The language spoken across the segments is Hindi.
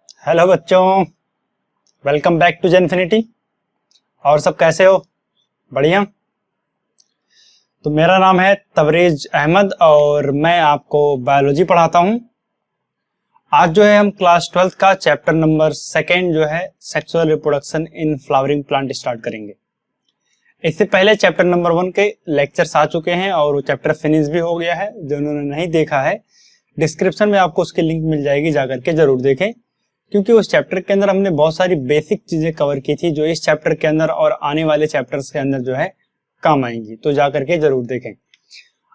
हेलो बच्चों, वेलकम बैक टू जेनफिनिटी। और सब कैसे हो? बढ़िया। तो मेरा नाम है तबरेज अहमद और मैं आपको बायोलॉजी पढ़ाता हूं। आज जो है हम क्लास 12th का चैप्टर नंबर 2 जो है sexual reproduction in flowering plant start करेंगे। इससे पहले चैप्टर नंबर 1 के लेक्चर्स आ चुके हैं और वो चैप्टर फिनिश भी हो गया है। जो उन्होंने नहीं देखा है, डिस्क्रिप्शन में आपको उसकी लिंक मिल जाएगी, जाकर के जरूर देखें, क्योंकि उस चैप्टर के अंदर हमने बहुत सारी बेसिक चीजें कवर की थी जो इस चैप्टर के अंदर और आने वाले चैप्टर्स के अंदर जो है काम आएंगी। तो जाकर के जरूर देखें।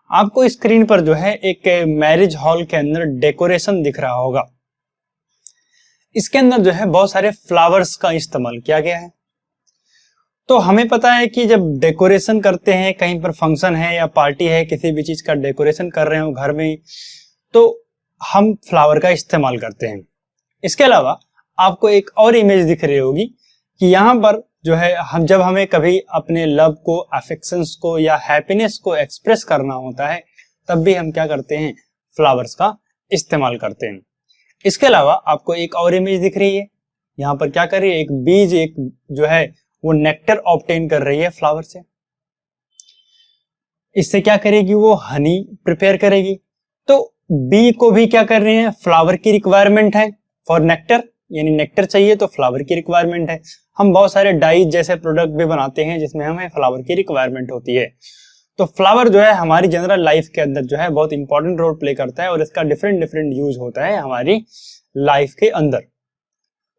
आपको स्क्रीन पर जो है एक मैरिज हॉल के अंदर डेकोरेशन दिख रहा होगा। इसके अंदर जो है बहुत सारे फ्लावर्स का इस्तेमाल किया गया है। तो हमें पता है कि जब डेकोरेशन करते हैं, कहीं पर फंक्शन है या पार्टी है, किसी भी चीज का डेकोरेशन कर रहे हो घर में, तो हम फ्लावर का इस्तेमाल करते हैं। इसके अलावा आपको एक और इमेज दिख रही होगी कि यहाँ पर जो है जब हमें कभी अपने लव को, अफेक्शंस को या हैप्पीनेस को एक्सप्रेस करना होता है, तब भी हम क्या करते हैं? फ्लावर्स का इस्तेमाल करते हैं। इसके अलावा आपको एक और इमेज दिख रही है। यहाँ पर क्या कर रही है? एक बीज, एक जो है वो नेक्टर ऑब्टेन कर रही है फ्लावर से। इससे क्या करेगी? वो हनी प्रिपेयर करेगी। तो बी को भी क्या कर रही है? फ्लावर की रिक्वायरमेंट है फॉर नेक्टर, यानी नेक्टर चाहिए तो फ्लावर की रिक्वायरमेंट है। हम बहुत सारे डाइज जैसे प्रोडक्ट भी बनाते हैं जिसमें हमें फ्लावर की रिक्वायरमेंट होती है। तो फ्लावर जो है हमारी जनरल लाइफ के अंदर जो है बहुत इंपॉर्टेंट रोल प्ले करता है और इसका डिफरेंट डिफरेंट यूज होता है हमारी लाइफ के अंदर।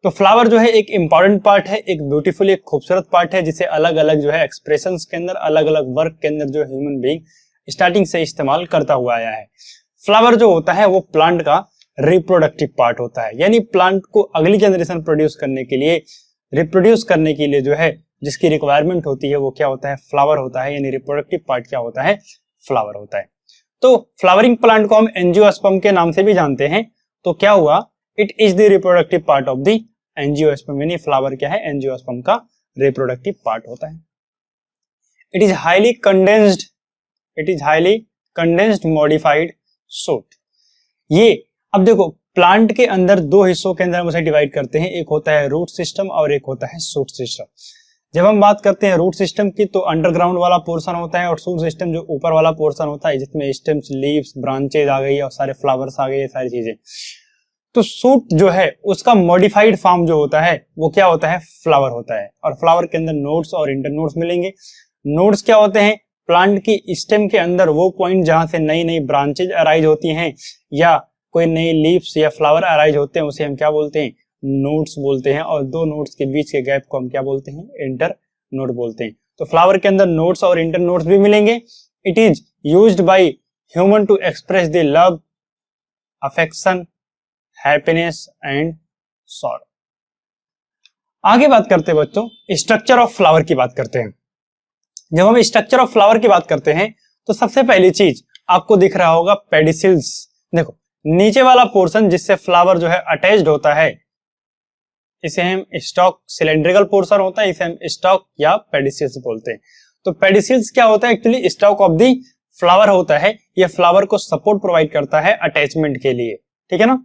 तो फ्लावर जो है एक इंपॉर्टेंट पार्ट है, एक ब्यूटीफुल, एक खूबसूरत पार्ट है, जिसे अलग अलग जो है एक्सप्रेशंस के अंदर, अलग अलग वर्क के अंदर जो ह्यूमन बीइंग स्टार्टिंग से इस्तेमाल करता हुआ आया है। फ्लावर जो होता है वो प्लांट का रिप्रोडक्टिव पार्ट होता है, यानी प्लांट को अगली जनरेशन प्रोड्यूस करने के लिए, रिप्रोड्यूस करने के लिए जो है जिसकी रिक्वायरमेंट होती है वो क्या होता है? फ्लावर होता है। यानी रिप्रोडक्टिव पार्ट क्या होता है? फ्लावर होता है। तो फ्लावरिंग प्लांट को हम एंजियोस्पर्म के नाम से भी जानते हैं। तो क्या हुआ? It is the reproductive part of the angiosperm. यानी फ्लावर क्या है? एंजियोस्पर्म का रिप्रोडक्टिव पार्ट होता है। It is highly condensed, modified suit. ये अब देखो, प्लांट के अंदर दो हिस्सों के अंदर हम उसे डिवाइड करते हैं, एक होता है रूट सिस्टम और एक होता है शूट सिस्टम। जब हम बात करते हैं रूट सिस्टम की, तो अंडरग्राउंड वाला पोर्शन होता है, और शूट सिस्टम जो ऊपर वाला पोर्शन होता है जिसमें स्टेम्स, लीव्स, ब्रांचेज आ गई और सारे फ्लावर्स आ गए, सारी चीजें। तो शूट जो है उसका मॉडिफाइड फॉर्म जो होता है वो क्या होता है? फ्लावर होता है। और फ्लावर के अंदर नोड्स और इंटरनोड्स मिलेंगे। नोड्स क्या होते हैं? प्लांट की स्टेम के अंदर वो पॉइंट जहां से नई नई ब्रांचेज अराइज होती हैं या कोई नई लीव्स या फ्लावर अराइज होते हैं, उसे हम क्या बोलते हैं? नोड्स बोलते हैं। और दो नोड्स के बीच के गैप को हम क्या बोलते हैं? इंटर नोड बोलते हैं। तो फ्लावर के अंदर नोड्स और इंटर नोड्स भी मिलेंगे। It is used by human to express the love, affection, happiness and sorrow. आगे बात करते हैं बच्चों, स्ट्रक्चर ऑफ फ्लावर की बात करते हैं। जब हम स्ट्रक्चर ऑफ फ्लावर की बात करते हैं तो सबसे पहली चीज आपको दिख रहा होगा पेडिसिल्स। देखो, नीचे वाला पोर्शन जिससे फ्लावर जो है अटैच्ड होता है, इसे हम स्टॉक, सिलेंड्रिकल पोर्शन होता है, इसे हम स्टॉक या पेडिसिल्स बोलते हैं। तो पेडिसिल्स क्या होता है? Actually stock of the flower होता है। यह फ्लावर को सपोर्ट प्रोवाइड करता है अटैचमेंट के लिए। ठीक है ना?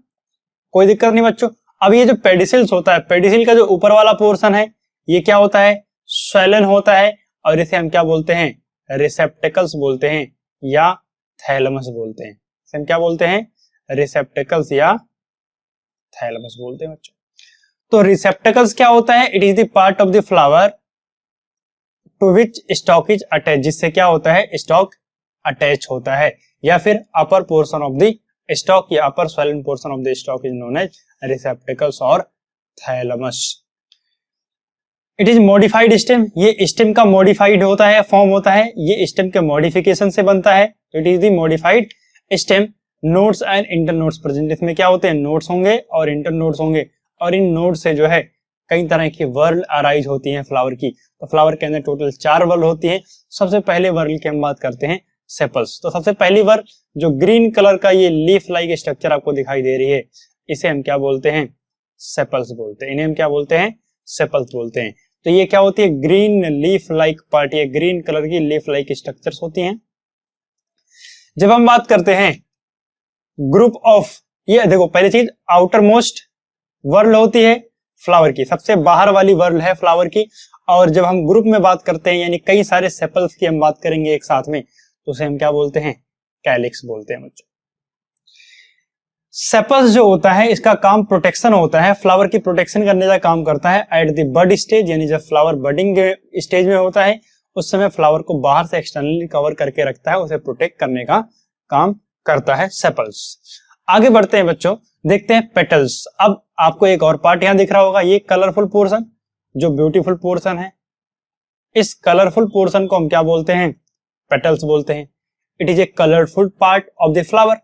कोई दिक्कत नहीं बच्चों। अब ये जो पेडिसिल्स होता है, पेडिसिल का जो ऊपर वाला पोर्शन है, ये क्या होता है? स्वेलन होता है, और इसे हम क्या बोलते हैं? रिसेप्टेकल्स बोलते हैं या थैलमस बोलते हैं। इसे हम क्या बोलते हैं? रिसेप्टेकल्स या थैलमस बोलते हैं बच्चों। तो रिसेप्टेकल्स क्या होता है? It is the part of the flower to which stalk is attach, जिससे क्या होता है? स्टॉक अटैच होता है। या फिर upper portion of the stalk या upper swollen portion of the stalk is known as receptacles और thalamus. It is modified stem. ये स्टेम का मॉडिफाइड होता है, फॉर्म होता है, ये स्टेम के मॉडिफिकेशन से बनता है। It is the modified stem. Nodes and internodes present. इसमें क्या होते हैं? नोड्स होंगे और इंटरनोड्स होंगे, और इन नोड से जो है कई तरह की वर्ल अराइज होती हैं फ्लावर की। तो फ्लावर के अंदर टोटल 4 वर्ल होती है। सबसे पहले वर्ल की हम बात करते हैं सेपल्स। तो सबसे पहली वर्ल जो ग्रीन कलर का ये लीफ लाइक स्ट्रक्चर आपको दिखाई दे रही है, इसे हम क्या बोलते हैं? सेपल्स बोलते हैं। इन्हें हम क्या बोलते हैं? सेपल्स बोलते हैं। तो ये क्या होती है? ग्रीन लीफ लाइक पार्ट, ये ग्रीन कलर की लीफ लाइक स्ट्रक्चर्स होती हैं। जब हम बात करते हैं ग्रुप ऑफ, ये देखो पहली चीज आउटर मोस्ट वर्ल होती है फ्लावर की, सबसे बाहर वाली वर्ल है फ्लावर की। और जब हम ग्रुप में बात करते हैं यानी कई सारे सेपल्स की हम बात करेंगे एक साथ में, तो उसे हम क्या बोलते हैं, कैलिक्स बोलते हैं बच्चों। सेपल्स जो होता है इसका काम प्रोटेक्शन होता है, फ्लावर की प्रोटेक्शन करने का काम करता है एट द बड स्टेज, यानी जब फ्लावर बडिंग स्टेज में होता है उस समय फ्लावर को बाहर से एक्सटर्नली कवर करके रखता है, उसे प्रोटेक्ट करने का काम करता है सेपल्स। आगे बढ़ते हैं बच्चों, देखते हैं पेटल्स। अब आपको एक और पार्ट यहां दिख रहा होगा, ये कलरफुल पोर्शन जो ब्यूटीफुल पोर्शन है, इस कलरफुल पोर्शन को हम क्या बोलते हैं, पेटल्स बोलते हैं। It is a colourful part of the flower,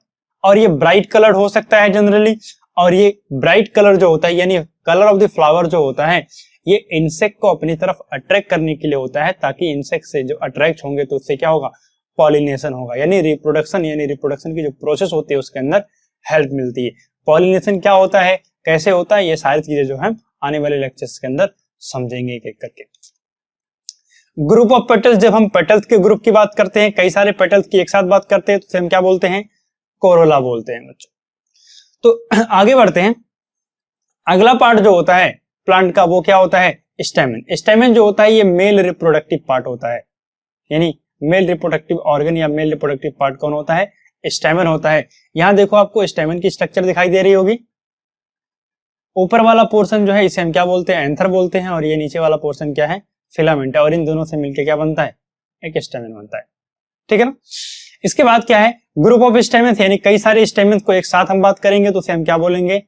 और ये ब्राइट कलर हो सकता है जनरली, और ये ब्राइट कलर जो होता है यानी कलर ऑफ द फ्लावर जो होता है ये इंसेक्ट को अपनी तरफ अट्रैक्ट करने के लिए होता है, ताकि इंसेक्ट से जो अट्रैक्ट होंगे तो उससे क्या होगा, पॉलिनेशन होगा, यानी रिप्रोडक्शन की जो प्रोसेस होती है उसके अंदर हेल्प मिलती है। पॉलिनेशन क्या होता है, कैसे होता है, ये सारी चीजें जो है आने वाले लेक्चर्स के अंदर समझेंगे एक एक करके। ग्रुप ऑफ पेटल्स, जब हम पेटल्स के ग्रुप की बात करते हैं, कई सारे पेटल्स की एक साथ बात करते हैं तो हम क्या बोलते हैं, कोरोला बोलते हैं बच्चों। तो आगे बढ़ते हैं, अगला पार्ट जो होता है प्लांट का वो क्या होता है, स्टेमन। स्टेमन जो होता है ये मेल रिप्रोडक्टिव पार्ट होता है, यानी मेल रिप्रोडक्टिव ऑर्गन या मेल रिप्रोडक्टिव पार्ट कौन होता है, स्टेमन होता है। यहां देखो आपको स्टेमन की स्ट्रक्चर दिखाई दे रही होगी, ऊपर वाला पोर्शन जो है इसे हम क्या बोलते हैं, एंथर बोलते हैं, और ये नीचे वाला पोर्शन क्या है, फिलामेंट है, और इन दोनों से मिलकर क्या बनता है, एक स्टेमन बनता है, ठीक है ना। इसके बाद क्या है, ग्रुप ऑफ स्टेमेंस, यानी कई सारे स्टेमेंस को एक साथ हम बात करेंगे तो उसे हम क्या बोलेंगे,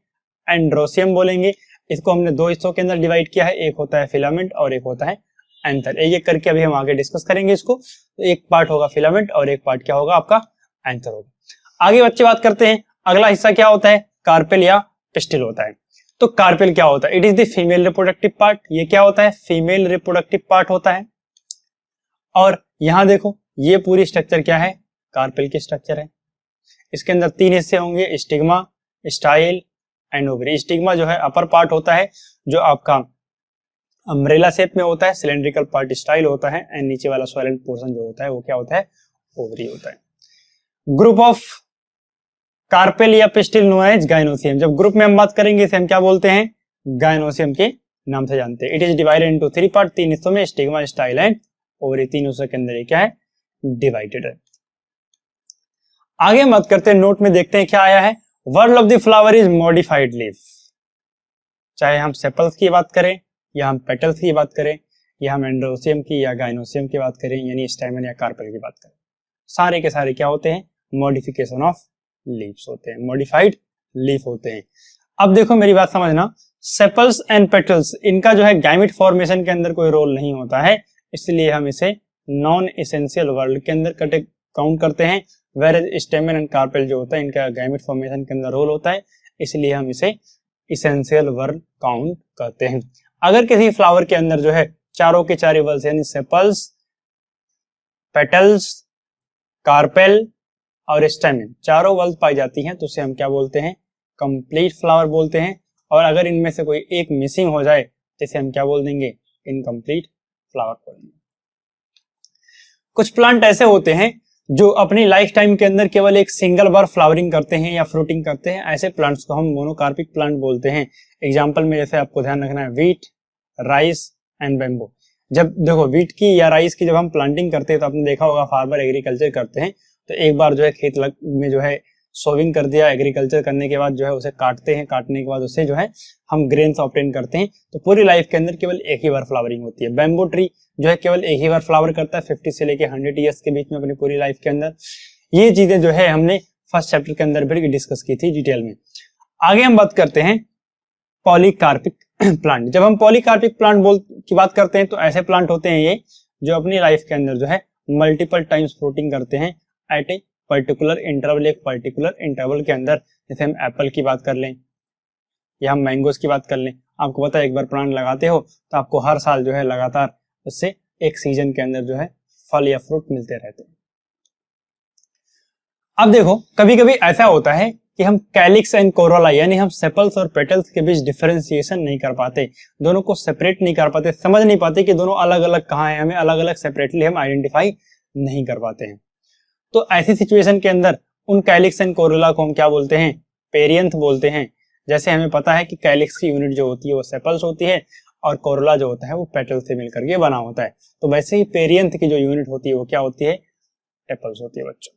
एंड्रोसियम बोलेंगे। इसको हमने दो हिस्सों के अंदर डिवाइड किया है, एक होता है फिलामेंट और एक होता है एंथर। एक एक करके अभी हम आगे डिस्कस करेंगे इसको। तो एक पार्ट होगा फिलामेंट और एक पार्ट क्या होगा आपका, एंथर होगा। आगे बच्चे बात करते हैं, अगला हिस्सा क्या होता है, कार्पेल या पिस्टिल होता है। तो कार्पेल क्या होता है, it is the female reproductive part. ये क्या होता है, फीमेल रिप्रोडक्टिव पार्ट होता है। और यहां देखो ये पूरी स्ट्रक्चर क्या है, कार्पेल की स्ट्रक्चर है। इसके अंदर तीन हिस्से होंगे, stigma, style and ovary. Stigma जो है अपर पार्ट होता है जो आपका अम्ब्रेला शेप में होता है, सिलेंड्रिकल पार्ट स्टाइल होता है, एंड नीचे वाला सॉइलेंट पोर्शन जो होता है वो क्या होता है, ओवरी होता है। ग्रुप ऑफ कार्पेल या पिस्टिल नोन एज गाइनोसियम। जब ग्रुप में हम बात करेंगे इसे हम क्या बोलते हैं, गाइनोसियम के नाम से जानते हैं। It is divided into three part, तीन हिस्सों में, स्टिग्मा, स्टाइल एंड ओवरी, तीन हिस्सों के अंदर ये क्या है, डिवाइडेड है। आगे हम बात करते हैं, नोट में देखते हैं क्या आया है, word of the flower is modified leaf. चाहे हम सेपल्स की बात करें या हम पेटल्स की बात करें या हम एंड्रोसियम की या गाइनोसियम की बात करें, यानी स्टैमेन या कार्पेल की बात करें, सारे के सारे क्या होते हैं, मॉडिफिकेशन ऑफ लीव्स होते हैं, मॉडिफाइड लीफ होते हैं। अब देखो मेरी बात समझना, सेपल्स एंड पेटल्स इनका जो है गैमेट फॉर्मेशन के अंदर कोई रोल नहीं होता है, इसलिए हम इसे नॉन एसेंशियल वर्ल्ड के अंदर काउंट करते हैं। वेयर स्टेमन एंड कार्पेल जो होता है इनका गैमेट फॉर्मेशन के अंदर रोल होता है, इसलिए हम इसे इसेंशियल वर्ल्ड काउंट करते हैं। अगर किसी फ्लावर के अंदर जो है चारों के चार वर्ल्स यानी सेपल्स, पेटल्स, कार्पेल और स्टेमन चारों वर्ल्स पाई जाती हैं तो उसे हम क्या बोलते हैं, कंप्लीट फ्लावर बोलते हैं। और अगर इनमें से कोई एक मिसिंग हो जाए तो इसे हम क्या बोल देंगे, इनकम्प्लीट फ्लावर बोलेंगे। कुछ प्लांट ऐसे होते हैं जो अपनी लाइफ टाइम के अंदर केवल एक सिंगल बार फ्लावरिंग करते हैं या फ्रूटिंग करते हैं, ऐसे प्लांट्स को हम मोनोकार्पिक प्लांट बोलते हैं। एग्जांपल में जैसे आपको ध्यान रखना है, व्हीट, राइस एंड बेम्बो। जब देखो व्हीट की या राइस की जब हम प्लांटिंग करते हैं तो आपने देखा होगा फार्मर एग्रीकल्चर करते हैं तो एक बार जो है खेत में जो है सोविंग कर दिया, एग्रीकल्चर करने के बाद जो है उसे काटते हैं, काटने के बाद उससे जो है हम ग्रेन्स ऑब्टेन करते हैं। तो पूरी लाइफ के अंदर केवल एक ही बार फ्लावरिंग होती है। बैम्बू ट्री जो है केवल एक ही बार फ्लावर करता है 50 से लेके 100 ईयर्स के बीच में अपनी पूरी लाइफ के अंदर। ये चीजें जो है हमने फर्स्ट चैप्टर के अंदर भी डिस्कस की थी डिटेल में। आगे हम बात करते हैं पॉलीकार्पिक प्लांट। जब हम पॉलीकार्पिक प्लांट की बात करते हैं तो ऐसे प्लांट होते हैं ये जो अपनी लाइफ के अंदर जो है मल्टीपल टाइम्स फ्रूटिंग करते हैं एट ए पर्टिकुलर इंटरवल, एक पर्टिकुलर इंटरवल के अंदर। जैसे हम एप्पल की बात कर लें या हम मैंगोज की बात कर लें, आपको पता है एक बार प्लांट लगाते हो तो आपको हर साल जो है लगातार उससे एक सीजन के अंदर जो है फल या फ्रूट मिलते रहते हैं। अब देखो कभी कभी ऐसा होता है कि हम कैलिक्स एंड कोरोला यानी हम सेपल्स और पेटल्स के बीच डिफरेंशिएशन नहीं कर पाते, दोनों को सेपरेट नहीं कर पाते, समझ नहीं पाते कि दोनों अलग अलग कहाँ हैं, हमें अलग अलग सेपरेटली हम आइडेंटिफाई नहीं कर पाते हैं। तो ऐसी सिचुएशन के अंदर उन कैलिक्स एंड कोरोला को हम क्या बोलते हैं, पेरियंथ बोलते हैं। जैसे हमें पता है कि कैलिक्स की यूनिट जो होती है वो सेपल्स होती है और कोरोला जो होता है वो पेटल से मिलकर के बना होता है। तो वैसे ही पेरियंथ की जो यूनिट होती है वो क्या होती है, टेपल्स होती है बच्चों।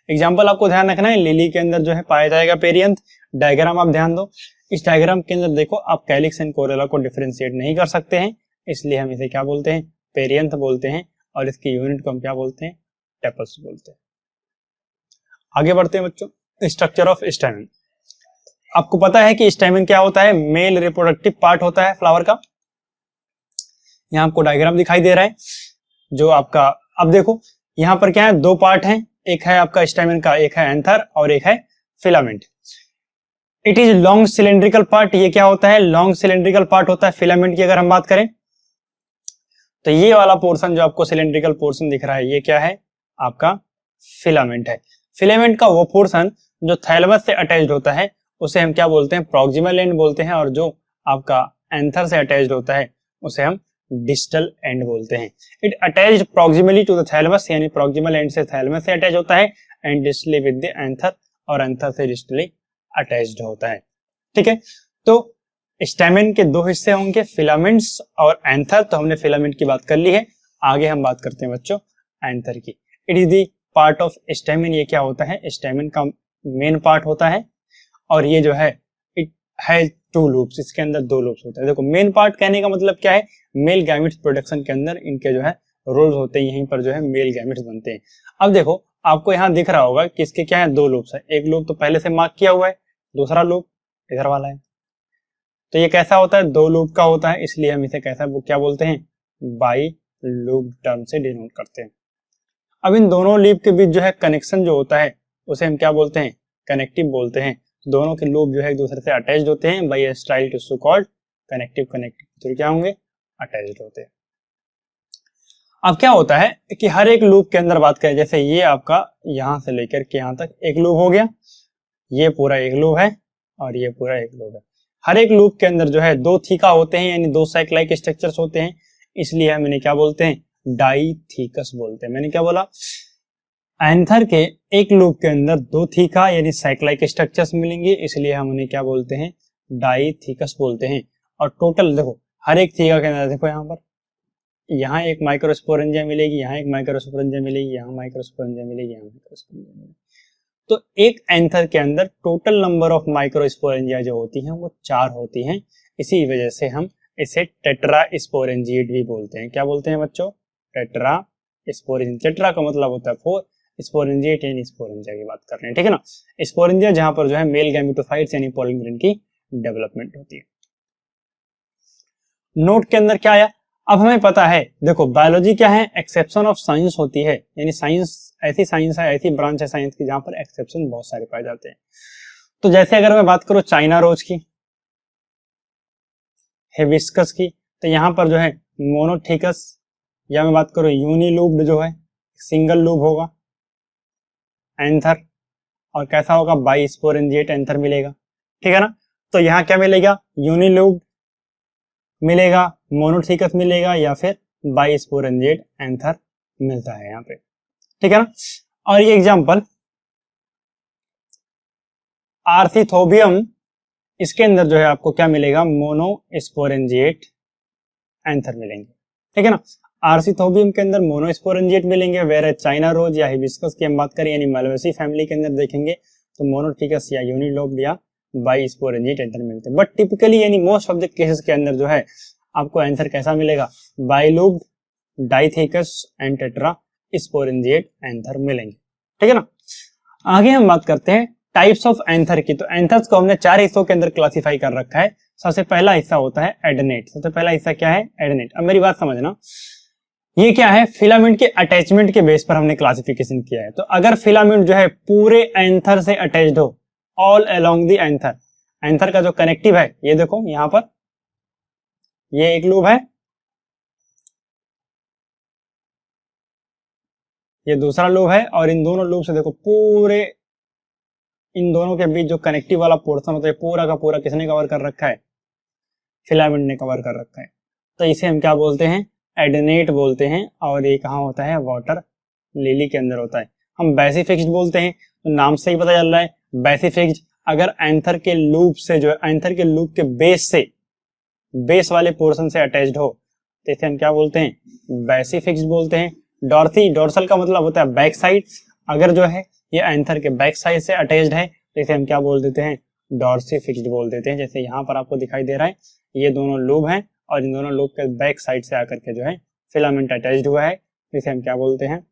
एग्जाम्पल आपको ध्यान रखना है, लिली के अंदर जो है पाया जाएगा पेरियंथ। डायग्राम आप ध्यान दो, इस डायग्राम के अंदर देखो आप कैलिक्स एंड कोरोला को डिफरेंशिएट नहीं कर सकते हैं, इसलिए हम इसे क्या बोलते हैं, पेरियंथ बोलते हैं, और इसकी यूनिट को हम क्या बोलते हैं, टेपल्स बोलते हैं। आगे बढ़ते हैं बच्चों, स्ट्रक्चर ऑफ स्टैमेन। आपको पता है कि स्टैमेन क्या होता है, मेल रिप्रोडक्टिव पार्ट होता है फ्लावर का। यहाँ आपको डायग्राम दिखाई दे रहा है जो आपका, अब देखो यहाँ पर क्या है, दो पार्ट हैं, एक है आपका स्टैमेन का, एक है एंथर और एक है filament. It is long cylindrical part, ये क्या होता है, लॉन्ग सिलेंड्रिकल पार्ट होता है। फिलामेंट की अगर हम बात करें तो ये वाला पोर्शन जो आपको सिलेंड्रिकल पोर्शन दिख रहा है ये क्या है, आपका फिलामेंट है। फिलामेंट का वो पोर्शन जो थैलेमस से अटैच्ड होता है उसे हम क्या बोलते हैं, प्रॉक्सिमल एंड बोलते हैं, और जो आपका एंथर से अटैच्ड होता है उसे हम डिस्टल एंड बोलते हैं। It attached proximally to the thalamus, यानी प्रॉक्सिमल एंड से थैलेमस से अटैच होता है, and distally with the anther, और एंथर से डिस्टली अटैच्ड होता है। ठीक है, तो स्टैमेन के दो हिस्से होंगे, फिलामेंट्स और एंथर। तो हमने फिलामेंट की बात कर ली है, आगे हम बात करते हैं बच्चों एंथर की। It is the part of stamen, ये क्या होता है, स्टैमेन का मेन पार्ट होता है, और ये जो है इट है टू लूप्स, इसके अंदर दो लूप्स होते हैं। देखो मेन पार्ट कहने का मतलब क्या है, मेल गैमेट्स प्रोडक्शन के अंदर इनके जो है रोल्स होते हैं, यहीं पर जो है मेल गैमेट्स बनते हैं। अब देखो आपको यहाँ दिख रहा होगा कि इसके क्या है, दो लूप्स है, एक लूप तो पहले से मार्क किया हुआ है, दूसरा लूप इधर वाला है। तो ये कैसा होता है, दो लूप का होता है, इसलिए हम इसे कैसा क्या बोलते हैं, बाई लूप टर्म से डिनोट करते हैं। अब इन दोनों लूप के बीच जो है कनेक्शन जो होता है उसे हम क्या बोलते हैं, कनेक्टिव बोलते हैं। दोनों के लूप जो है एक दूसरे से अटैच्ड होते हैं by a style to so called connective, connective तो क्या होंगे, अटैच्ड होते हैं। अब क्या होता है कि हर एक लूप के अंदर बात करें, जैसे ये आपका यहां से लेकर के यहां तक एक लूप हो गया, ये पूरा एक लूप है और ये पूरा एक लूप है। हर एक लूप के अंदर जो है दो थीका होते हैं, यानी दो साइक्लाइक स्ट्रक्चर्स होते हैं, इसलिए हम इन्हें क्या बोलते हैं, डाईथीकस बोलते हैं। मैंने क्या बोला, एंथर के एक लूप के अंदर दो थीका यानी साइक्लाइक स्ट्रक्चर्स मिलेंगे, इसलिए हम उन्हें क्या बोलते हैं, डाईथीकस बोलते हैं। और टोटल देखो हर एक थीका के अंदर देखो यहाँ पर, यहाँ एक माइक्रोस्पोरेंजिया मिलेगी, यहाँ एक माइक्रोस्पोरेंजिया मिलेगी, यहाँ माइक्रोस्पोरेंजिया मिलेगी, यहाँ माइक्रोस्पोरेंजिया मिलेगी। तो एक एंथर के अंदर टोटल नंबर ऑफ माइक्रोस्पोरेंजिया जो होती हैं वो 4 होती हैं, इसी वजह से हम इसे टेट्रा स्पोरेंजिएट भी बोलते हैं। क्या बोलते हैं बच्चों, टेट्रा स्पोरेंजिएट। टेट्रा का मतलब होता है 4, स्पोरेंजिएट यानी स्पोरेंजिया की बात कर रहे हैं, ठीक है ना। स्पोरेंजिया जहां पर जो है मेल गैमेटोफाइट्स यानी पोलन ग्रेन की डेवलपमेंट होती है। नोट के अंदर क्या आया, अब हमें पता है, देखो बायोलॉजी क्या है, एक्सेप्शन ऑफ साइंस होती है, यानी साइंस ऐसी साइंस है, ऐसी ब्रांच है साइंस की जहां पर एक्सेप्शन बहुत सारे पाए जाते हैं। तो जैसे अगर मैं बात करूं चाइना रोज की, हिबिस्कस की, तो यहां पर जो है मोनोथिकस, या मैं बात करूं यूनिलूब्ड जो है सिंगल लूब होगा एंथर, और कैसा होगा, बाइस्पोरेंजिएट एंथर मिलेगा, ठीक है ना। तो यहाँ क्या मिलेगा, यूनिलूब्ड मिलेगा, मोनोथिकस मिलेगा, या फिर बाइस्पोरेंजिएट एंथर मिलता है यहाँ पे, ठीक है ना। और ये एग्जांपल आर्थिथोबियम, इसके अंदर जो है आपको क्या मिलेगा, मोनोस्पोरेंजिएट एंथर मिलेंगे, ठीक है ना। आर्थिथोबियम के अंदर मोनोस्पोरेंजिएट मिलेंगे, वेर चाइना रोज या हिबिस्कस की हम बात करें यानी मालवेसी फैमिली के अंदर देखेंगे तो मोनोथिकस या यूनिलोब्ड या बाइस्पोरेंजिएट एंथर मिलते हैं। बट टिपिकली यानी मोस्ट ऑफ द केसेस के अंदर जो है आपको आंसर कैसा मिलेगा, bilobed, डाइथिकस and tetra sporangiate anther मिलेंगे, ठीक है ना। आगे हम बात करते हैं टाइप्स ऑफ एंथर की। तो एंथर्स को हमने 4 हिस्सों के अंदर क्लासिफाई कर रखा है। सबसे पहला हिस्सा होता है एडेनेट। सबसे पहला हिस्सा क्या है, एडेनेट। अब मेरी बात समझना, ये क्या है, फिलामेंट के अटैचमेंट के बेस पर हमने क्लासिफिकेशन किया है। तो अगर फिलामेंट जो है पूरे एंथर से अटैच्ड हो, all along the anther, anther का जो कनेक्टिव है, ये देखो यहां पर ये एक लूप है, ये दूसरा लूप है, और इन दोनों लूप से देखो पूरे इन दोनों के बीच जो कनेक्टिव वाला पोर्शन होता है पूरा का पूरा किसने कवर कर रखा है, फिलामेंट ने कवर कर रखा है। तो इसे हम क्या बोलते हैं, एडेनेट बोलते हैं। और ये कहाँ होता है, वाटर लिली के अंदर होता है। हम बेसिफिक्स्ड बोलते हैं, तो नाम से ही पता चल रहा है बेसिफिक्स्ड। अगर एंथर के लूप से जो है एंथर के लूप के बेस वाले पोर्शन से अटैच्ड हो तो इसे हम क्या बोलते हैं, बेसी फिक्स्ड बोलते हैं। डोर्सल का मतलब होता है बैक साइड, अगर जो है ये एंथर के बैक साइड से अटैच्ड है तो इसे हम क्या बोल देते हैं, डॉर्सी फिक्स्ड बोल देते हैं। जैसे यहाँ पर आपको दिखाई दे रहा है ये दोनों लूप हैं और इन दोनों लूप के बैक साइड से आकर के जो है फिलामेंट अटैच्ड हुआ है, इसे हम क्या बोलते हैं,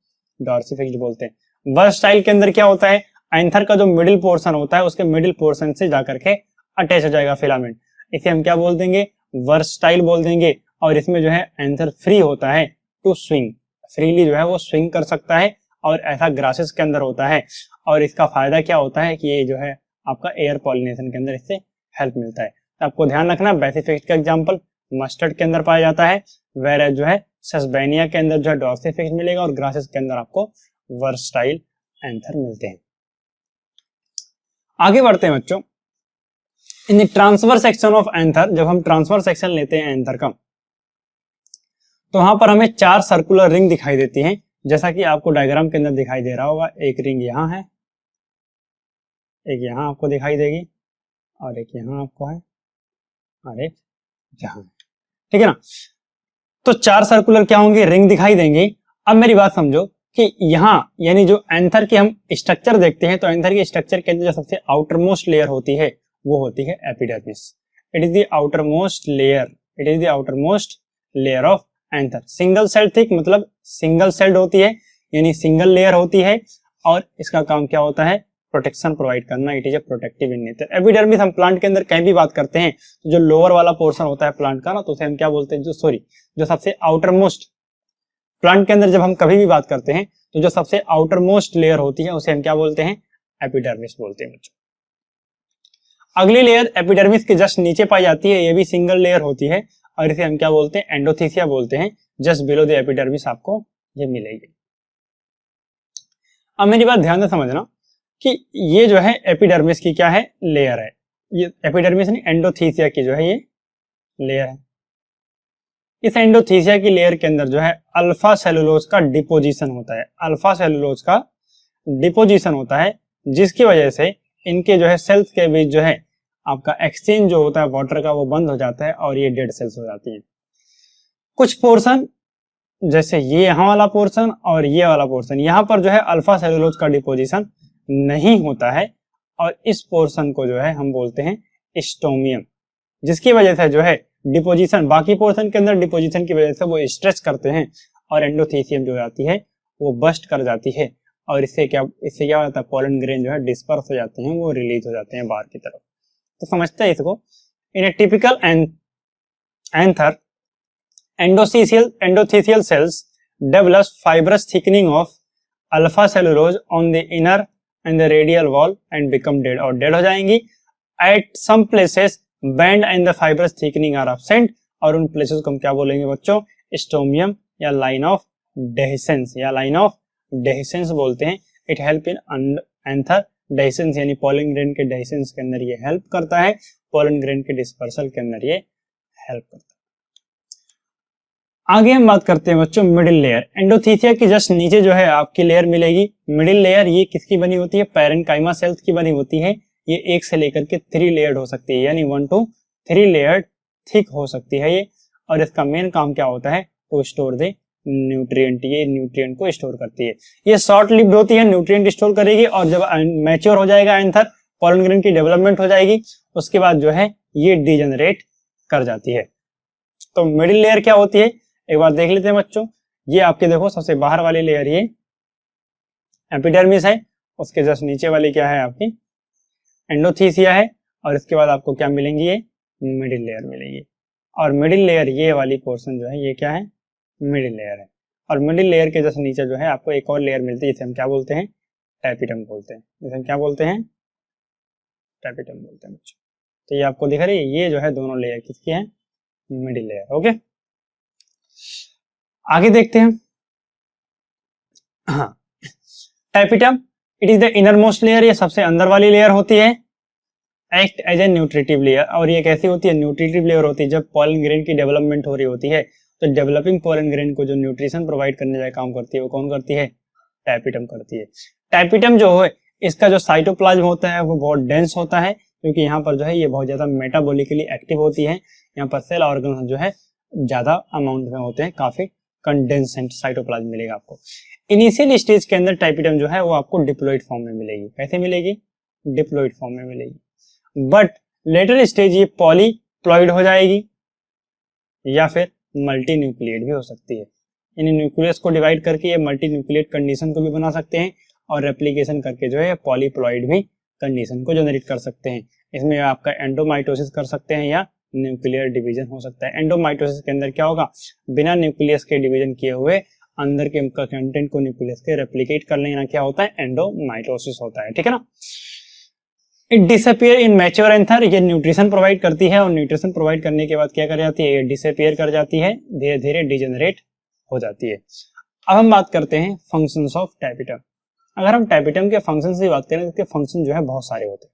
डॉर्सी फिक्स्ड बोलते हैं। वर्सटाइल के अंदर क्या होता है, एंथर का जो मिडिल पोर्शन होता है उसके मिडिल पोर्शन से जाकर के अटैच हो जाएगा फिलामेंट, इसे हम क्या बोल देंगे, वर्सटाइल बोल देंगे। और इसमें जो है एंथर फ्री होता है टू स्विंग, फ्रीली जो है वो स्विंग कर सकता है और ऐसा ग्रासेस के अंदर होता है। और इसका फायदा क्या होता है कि ये जो है आपका एयर पॉलिनेशन के अंदर इससे हेल्प मिलता है। तो आपको ध्यान रखना बेसी फिक्स्ड का एग्जांपल मस्टर्ड के अंदर पाया जाता है, वेयर जो है सस्बेनिया के अंदर जो है डॉर्सी फिक्स्ड मिलेगा और ग्रासेस के अंदर आपको वर्सटाइल एंथर मिलते हैं। आगे बढ़ते हैं बच्चों, इन ट्रांसफर सेक्शन ऑफ एंथर, जब हम ट्रांसफर सेक्शन लेते हैं एंथर का तो वहां पर हमें 4 सर्कुलर रिंग दिखाई देती हैं, जैसा कि आपको डायग्राम के अंदर दिखाई दे रहा होगा। एक रिंग यहाँ है, एक यहाँ आपको दिखाई देगी और एक यहाँ आपको है और एक यहाँ, ठीक है ना। तो 4 सर्कुलर क्या होंगे, रिंग दिखाई देंगे। अब मेरी बात समझो कि यहाँ यानी जो एंथर की हम स्ट्रक्चर देखते हैं तो एंथर के स्ट्रक्चर के अंदर जो सबसे आउटर मोस्ट लेयर होती है वो होती है epidermis. It is the outer most layer, it is the outer most layer of anther. Single cell thick मतलब सिंगल सेल्ड होती है यानी सिंगल लेयर होती है और इसका काम क्या होता है, प्रोटेक्शन प्रोवाइड करना। It is a protective in nature. Epidermis हम प्लांट के अंदर कहीं भी बात करते हैं तो जो लोअर वाला पोर्शन होता है प्लांट का ना तो उसे हम क्या बोलते हैं, जो सबसे आउटर मोस्ट, प्लांट के अंदर जब हम कभी भी बात करते हैं तो जो सबसे आउटर मोस्ट लेयर होती है उसे हम क्या बोलते हैं, एपिडर्मिस बोलते हैं बच्चों। अगली लेयर एपिडर्मिस के जस्ट नीचे पाई जाती है, ये भी सिंगल लेयर होती है और इसे हम क्या बोलते हैं, एंडोथीसिया बोलते हैं। जस्ट बिलो द एपिडर्मिस आपको ये मिलेगी। अब मेरी बात ध्यान से समझना कि ये जो है एपिडर्मिस की क्या है, लेयर है। ये एपिडर्मिस नहीं, एंडोथीसिया की जो है ये लेयर है। इस एंडोथीसिया की लेयर के अंदर जो है अल्फा सेलुलोज का डिपोजिशन होता है, अल्फा सेलुलोज का डिपोजिशन होता है, जिसकी वजह से इनके जो है सेल्स के बीच जो है आपका एक्सचेंज जो होता है वाटर का वो बंद हो जाता है और ये डेड सेल्स हो जाती हैं। कुछ पोर्शन जैसे ये यहाँ वाला पोर्शन और ये वाला पोर्शन, यहाँ पर जो है अल्फा सेलुलोज का डिपोजिशन नहीं होता है और इस पोर्शन को जो है हम बोलते हैं स्टोमियम, जिसकी वजह से जो है डिपोजिशन बाकी पोर्शन के अंदर डिपोजिशन की वजह से वो स्ट्रेच करते हैं और एंडोथीसियम जो आती है वो बस्ट कर जाती है और इससे क्या होता है, पोलन ग्रेन जो है डिस्पर्स हो जाते हैं, वो रिलीज हो जाते हैं बाहर की तरफ। तो समझते हैं इसको। In a typical anther endothelial cells develops fibrous thickening of alpha cellulose on the inner and the radial wall and become dead और dead हो जाएंगी। At some places band and the fibrous thickening are absent और उन places को हम क्या बोलेंगे बच्चों, स्टोमियम या लाइन ऑफ डेहिसेंस बोलते हैं। It help in anther dehiscence यानी पोलन ग्रेन के डेहिसेंस के अंदर ये हेल्प करता है, पोलन ग्रेन के डिस्पर्सल के अंदर ये हेल्प करता है। आगे हम बात करते हैं बच्चों मिडिल लेयर। एंडोथीसिया की जस्ट नीचे जो है आपकी लेयर मिलेगी मिडिल लेयर। ये किसकी बनी होती है, पैरेन्काइमा सेल्स की बनी होती है। ये 1 से लेकर के 3 लेयर्ड हो सकती है, यानी 1 to 3 लेयर्ड थिक हो सकती है ये। और इसका मेन काम क्या होता है, टू स्टोर द न्यूट्रिएंट, ये न्यूट्रिएंट को स्टोर करती है। ये शॉर्ट लिव्ड होती है, न्यूट्रिएंट स्टोर करेगी और जब मैच्योर हो जाएगा एंथर, पोलन ग्रेन की डेवलपमेंट हो जाएगी, उसके बाद जो है ये डिजेनरेट कर जाती है। तो मिडिल लेयर क्या होती है एक बार देख लेते हैं बच्चों। ये आपके देखो सबसे बाहर वाली लेयर ये एपिडर्मिस है, उसके जस्ट नीचे वाली क्या है आपकी एंडोथीसिया है और इसके बाद आपको क्या मिलेंगी, ये मिडिल लेयर मिलेगी। और मिडिल लेयर ये वाली पोर्शन जो है ये क्या है, मिडिल लेयर है। और मिडिल लेयर के जस्ट नीचे जो है आपको एक और लेयर मिलती है, इसे हम क्या बोलते हैं, टैपिटम बोलते हैं। इसे हम क्या बोलते हैं, टैपिटम बोलते हैं बच्चों। तो ये आपको दिख रही है, ये जो है दोनों लेयर किसकी है, मिडिल लेयर। ओके, आगे देखते हैं। हाँ, tapetum it is the inner most layer, ये सबसे अंदर वाली लेयर होती है। Act as a nutritive layer, और ये कैसी होती है, न्यूट्रिटिव लेयर होती है। जब पोलन ग्रेन की डेवलपमेंट हो रही होती है तो डेवलपिंग पोलन ग्रेन को जो न्यूट्रिशन प्रोवाइड करने का काम करती है वो कौन करती है, टैपिटम करती है। टैपिटम जो है इसका जो साइटोप्लाज्म होता है वो बहुत डेंस होता है, क्योंकि यहाँ पर जो है ये बहुत ज्यादा मेटाबॉलिकली एक्टिव होती है। यहाँ पर सेल ऑर्गन जो है ज्यादा अमाउंट में होते हैं, काफी कंडेंसेंट साइटोप्लाज्म मिलेगा आपको। इनिशियल स्टेज के अंदर टाइपिडम जो है वो आपको डिप्लॉइड फॉर्म में मिलेगी। कैसे मिलेगी? डिप्लॉइड फॉर्म में मिलेगी। बट लेटर स्टेज ये पॉलीप्लॉइड हो जाएगी या फिर मल्टी न्यूक्लिएट भी हो सकती है। इन न्यूक्लियस को डिवाइड करके ये मल्टी न्यूक्लिएट कंडीशन को भी बना सकते हैं और रेप्लिकेशन करके जो है पॉलीप्लॉइड भी कंडीशन को जनरेट कर सकते हैं। इसमें आपका एंडोमाइटोसिस कर सकते हैं या न्यूक्लियर डिवीजन हो सकता है। एंडोमाइटोसिस के अंदर क्या होगा? बिना न्यूक्लियस के डिवीजन किए हुए अंदर के कंटेंट को न्यूक्लियस के रेप्लिकेट कर लेना क्या होता है? एंडोमाइटोसिस होता है। ठीक है ना। It disappear in mature anther, ये न्यूट्रिशन प्रोवाइड करती है और न्यूट्रिशन प्रोवाइड करने के बाद क्या कर जाती है? ये डिसअपियर कर जाती है, धीरे धीरे डिजेनरेट हो जाती है। अब हम बात करते हैं फंक्शंस ऑफ टाइपिटम। अगर हम टाइपिटम के फंक्शन की बात करें तो इसके फंक्शन जो है बहुत सारे होते हैं,